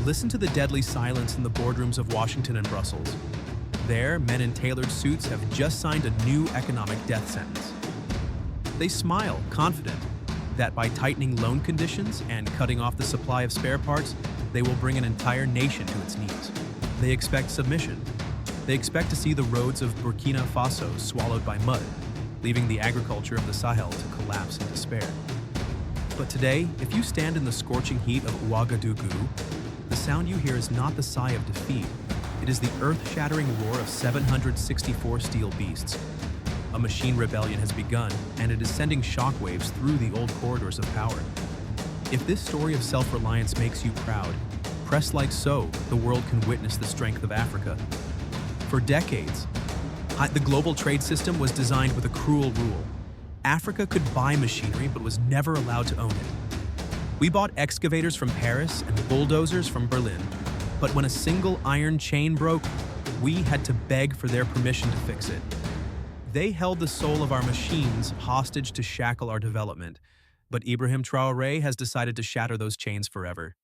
Listen to the deadly silence in the boardrooms of Washington and Brussels. There, men in tailored suits have just signed a new economic death sentence. They smile, confident that by tightening loan conditions and cutting off the supply of spare parts, they will bring an entire nation to its knees. They expect submission. They expect to see the roads of Burkina Faso swallowed by mud, leaving the agriculture of the Sahel to collapse in despair. But today, if you stand in the scorching heat of Ouagadougou, the sound you hear is not the sigh of defeat. It is the earth-shattering roar of 764 steel beasts. A machine rebellion has begun, and it is sending shockwaves through the old corridors of power. If this story of self-reliance makes you proud, press like so, the world can witness the strength of Africa. For decades, the global trade system was designed with a cruel rule. Africa could buy machinery but was never allowed to own it. We bought excavators from Paris and bulldozers from Berlin, but when a single iron chain broke, we had to beg for their permission to fix it. They held the soul of our machines hostage to shackle our development, but Ibrahim Traoré has decided to shatter those chains forever.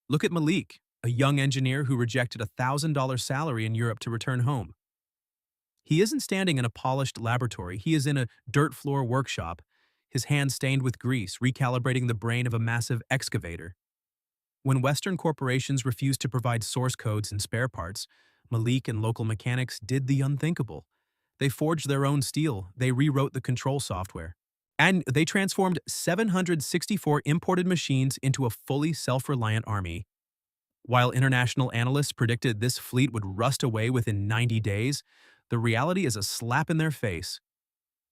Look at Malik, a young engineer who rejected a $1,000 salary in Europe to return home. He isn't standing in a polished laboratory, he is in a dirt floor workshop, his hands stained with grease, recalibrating the brain of a massive excavator. When Western corporations refused to provide source codes and spare parts, Malik and local mechanics did the unthinkable. They forged their own steel, they rewrote the control software, and they transformed 764 imported machines into a fully self-reliant army. While international analysts predicted this fleet would rust away within 90 days, the reality is a slap in their face.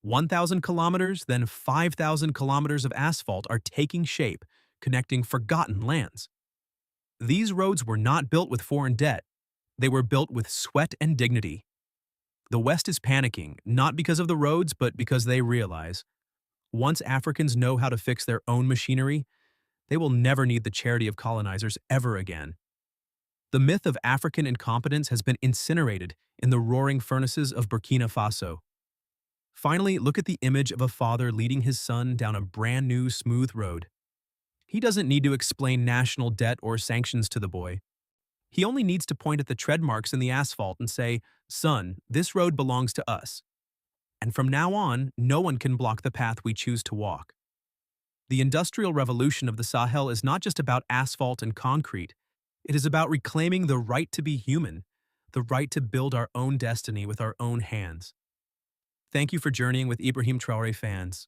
1,000 kilometers, then 5,000 kilometers of asphalt are taking shape, connecting forgotten lands. These roads were not built with foreign debt. They were built with sweat and dignity. The West is panicking, not because of the roads, but because they realize, once Africans know how to fix their own machinery, they will never need the charity of colonizers ever again. The myth of African incompetence has been incinerated in the roaring furnaces of Burkina Faso. Finally, look at the image of a father leading his son down a brand new, smooth road. He doesn't need to explain national debt or sanctions to the boy. He only needs to point at the tread marks in the asphalt and say, "Son, this road belongs to us. And from now on, no one can block the path we choose to walk." The industrial revolution of the Sahel is not just about asphalt and concrete. It is about reclaiming the right to be human, the right to build our own destiny with our own hands. Thank you for journeying with Ibrahim Traoré fans.